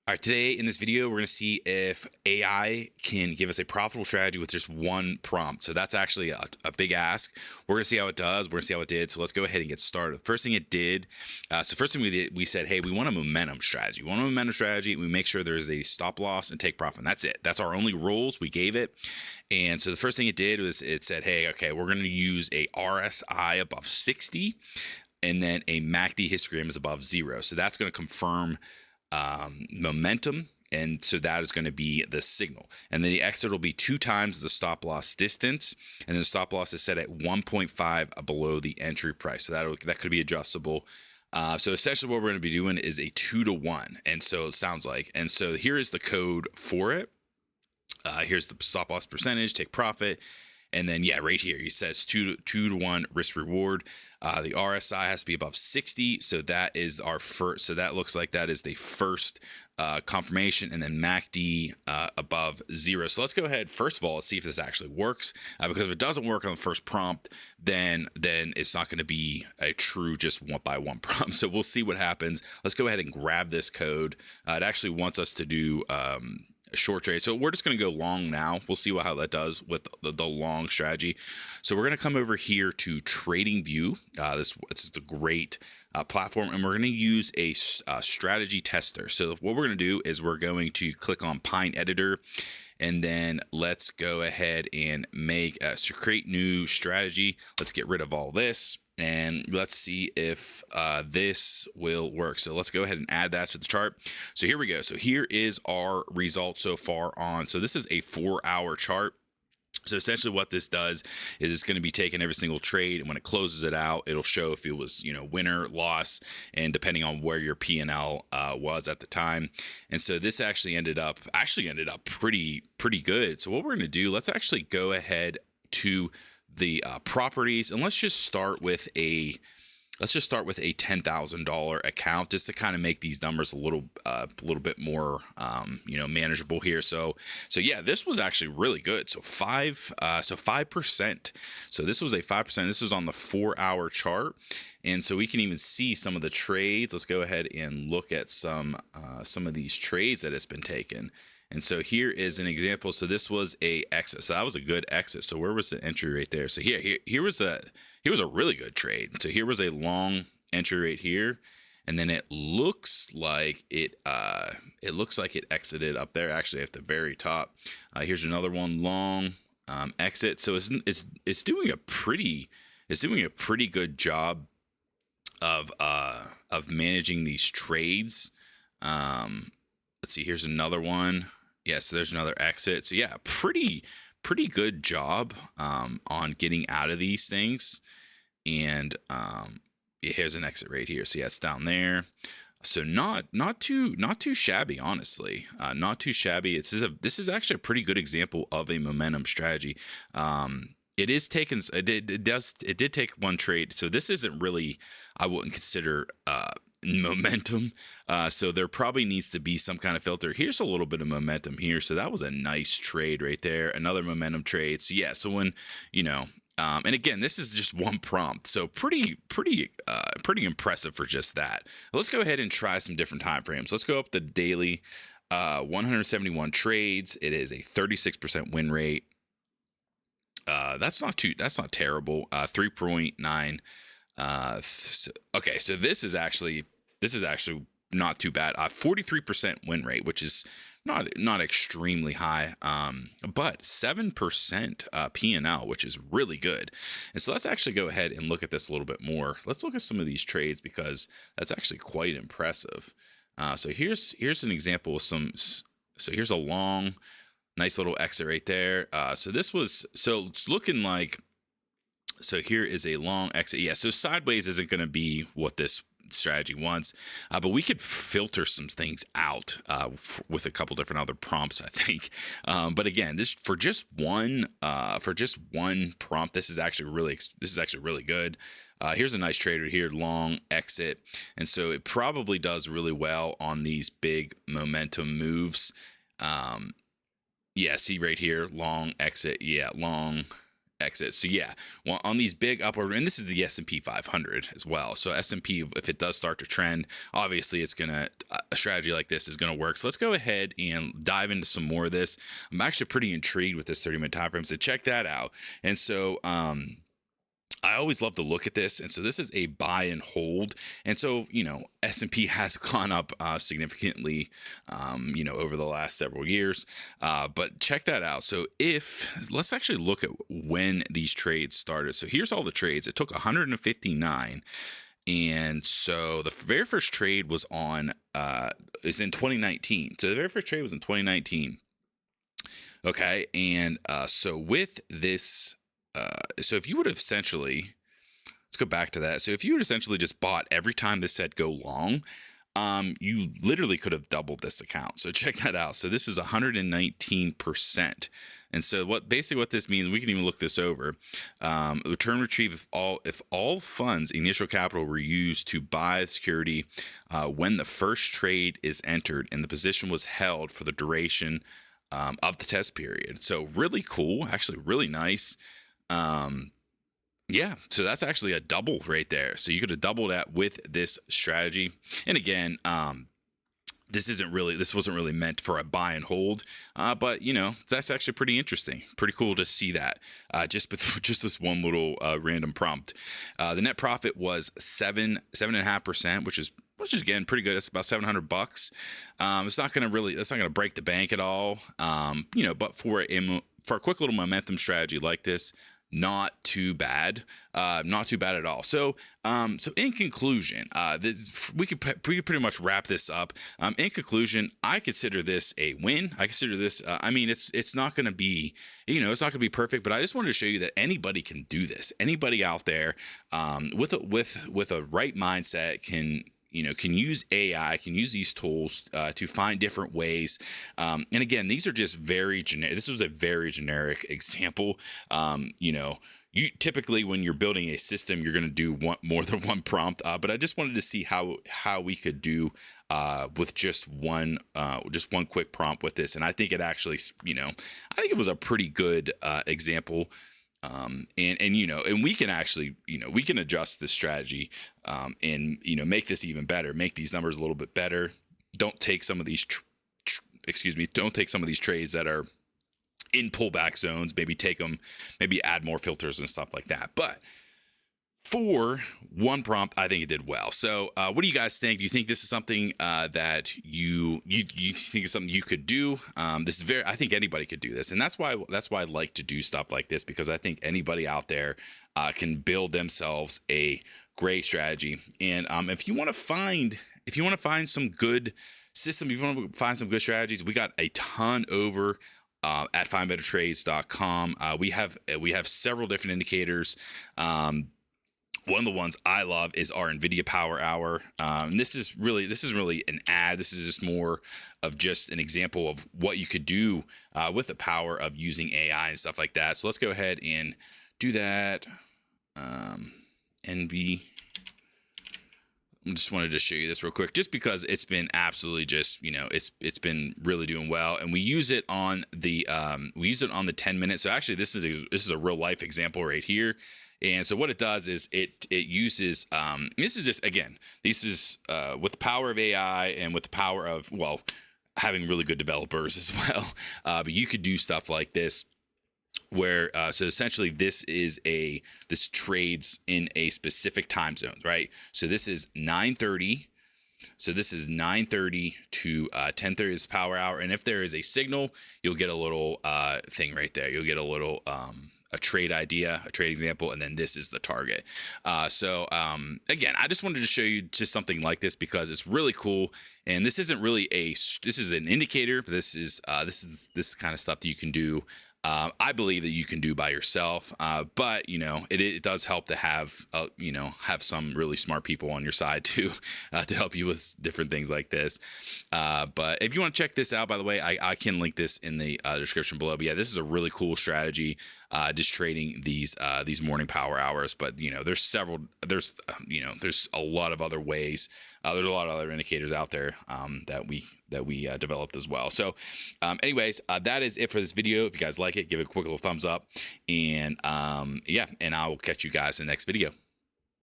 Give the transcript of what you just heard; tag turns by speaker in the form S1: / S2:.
S1: All right, today in this video, we're going to see if AI can give us a profitable strategy with just one prompt. So that's actually a big ask. We're going to see how it does. We're going to see how it did. So let's go ahead and get started. The first thing it did, first thing we did, we said, hey, we want a momentum strategy. We want a momentum strategy. We make sure there's a stop loss and take profit. And that's it. That's our only rules. We gave it. And so the first thing it did was it said, hey, okay, we're going to use a RSI above 60 and then a MACD histogram is above 0. So that's going to confirm momentum, and so that is going to be the signal. And then the exit will be 2 times the stop loss distance, and then the stop loss is set at 1.5 below the entry price. So that could be adjustable. So essentially what we're going to be doing is a 2-to-1, and so it sounds like. And so here is the code for it. Here's the stop loss percentage, take profit. And then, yeah, right here, he says 2-to-1 risk reward. The RSI has to be above 60. So that is our first. So that looks like that is the first confirmation. And then MACD above 0. So let's go ahead. First of all, let's see if this actually works. Because if it doesn't work on the first prompt, then it's not going to be a true just one by one prompt. So we'll see what happens. Let's go ahead and grab this code. It actually wants us to do short trade. So we're just going to go long now. We'll see how that does with the long strategy. So we're going to come over here to TradingView. This is a great platform, and we're going to use a strategy tester. So what we're going to do is we're going to click on Pine Editor, and then let's go ahead and create new strategy. Let's get rid of all this. And let's see if this will work. So let's go ahead and add that to the chart. So here we go. So here is our result so far on. So this is a 4-hour chart. So essentially what this does is it's going to be taking every single trade, and when it closes it out, it'll show if it was, winner, loss, and depending on where your P&L was at the time. And so this actually ended up pretty good. So what we're going to do, let's actually go ahead to the properties, and let's just start with a $10,000 account just to kind of make these numbers a little bit more manageable here. So yeah, this was actually really good. So 5%. So this was a 5%. This was on the 4-hour chart, and so we can even see some of the trades. Let's go ahead and look at some of these trades that it's been taken. And so here is an example. So this was a exit. So that was a good exit. So where was the entry right there? So here was a really good trade. So here was a long entry right here, and then it looks like it exited up there, actually at the very top. Here's another one, long exit. So it's doing a pretty good job of managing these trades. Let's see. Here's another one. Yeah, so there's another exit. So yeah, pretty good job on getting out of these things. And here's an exit right here. So yeah, it's down there. So not too shabby, honestly. Not too shabby. This is actually a pretty good example of a momentum strategy. It did take one trade. So this isn't really, I wouldn't consider momentum. So there probably needs to be some kind of filter. Here's a little bit of momentum here. So that was a nice trade right there. Another momentum trade. So yeah, so when, and again, this is just one prompt. So pretty impressive for just that. Let's go ahead and try some different time frames. Let's go up the daily, 171 trades. It is a 36% win rate. That's not terrible. 3.9. Okay, so this is actually not too bad. 43% win rate, which is not extremely high, but 7% P&L, which is really good. And so let's actually go ahead and look at this a little bit more. Let's look at some of these trades because that's actually quite impressive. So here's an example of some. So here's a long, nice little exit right there. So it's looking like. So here is a long exit. Yeah, so sideways isn't going to be what this strategy wants, but we could filter some things out with a couple different other prompts, I think. But again, this for just one prompt, this is actually really good. Here's a nice trade right here, long exit, and so it probably does really well on these big momentum moves. Yeah, see right here, long exit. Yeah, long. exit. So yeah, well, on these big upward, and this is the S&P 500 as well. So S&P, if it does start to trend, obviously it's gonna a strategy like this is gonna work. So let's go ahead and dive into some more of this. I'm actually pretty intrigued with this 30-minute time frame. So check that out. And so I always love to look at this. And so this is a buy and hold. And so, S&P has gone up significantly, over the last several years. But check that out. So let's actually look at when these trades started. So here's all the trades. It took 159. And so the very first trade was is in 2019. So the very first trade was in 2019. Okay. And so with this, so if you would have essentially, let's go back to that. So if you would essentially just bought every time this said go long, you literally could have doubled this account. So check that out. So this is 119%. And so what this means, we can even look this over. Return retrieve if all funds initial capital were used to buy the security when the first trade is entered and the position was held for the duration of the test period. So really cool, actually really nice. Yeah, so that's actually a double right there. So you could have doubled that with this strategy. And again, this wasn't really meant for a buy and hold, but that's actually pretty interesting, pretty cool to see that. Just this one little random prompt. The net profit was 7.5%, which is again pretty good. It's about $700. It's not gonna break the bank at all. But for a quick little momentum strategy like this, not too bad, not too bad at all. So in conclusion, we could pretty much wrap this up. In conclusion, I consider this a win. I consider this. It's not going to be, it's not going to be perfect, but I just wanted to show you that anybody can do this. Anybody out there, with a right mindset can use AI, can use these tools to find different ways. And again, these are just very generic. This was a very generic example. You typically, when you're building a system, you're going to do more than one prompt. But I just wanted to see how we could do with just one quick prompt with this. And I think it actually, I think it was a pretty good example. And we can actually, we can adjust this strategy, and, make this even better, make these numbers a little bit better. Don't take some of these, don't take some of these trades that are in pullback zones, maybe add more filters and stuff like that. But for one prompt, I think it did well. So what do you guys think? Do you think this is something that you think is something you could do? I think anybody could do this. And that's why I like to do stuff like this, because I think anybody out there can build themselves a great strategy. And if you want to find some good system, if you want to find some good strategies, we got a ton over at findbettertrades.com. We have several different indicators. One of the ones I love is our NVIDIA Power Hour. This is really an ad. This is just more of just an example of what you could do with the power of using AI and stuff like that. So let's go ahead and do that. NV. I just wanted to show you this real quick, just because it's been absolutely just, it's been really doing well, and we use it on the 10 minutes. So actually, this is a real life example right here. And so what it does is it uses, this is just, again, this is with the power of AI and with the power of, having really good developers as well. But you could do stuff like this where, so essentially this trades in a specific time zone, right? So this is 9:30. So this is 9:30 to 10:30 is power hour. And if there is a signal, you'll get a little thing right there. You'll get a little, a trade idea, a trade example, and then this is the target. Again, I just wanted to show you just something like this because it's really cool. And this isn't really this is an indicator, but this is kind of stuff that you can do. I believe that you can do by yourself, but it does help to have some really smart people on your side to help you with different things like this. But if you want to check this out, by the way, I can link this in the description below. But yeah, this is a really cool strategy, just trading these morning power hours. But there's a lot of other ways. There's a lot of other indicators out there that we developed as well. So anyways, that is it for this video. If you guys like it, give it a quick little thumbs up, and yeah, and I will catch you guys in the next video.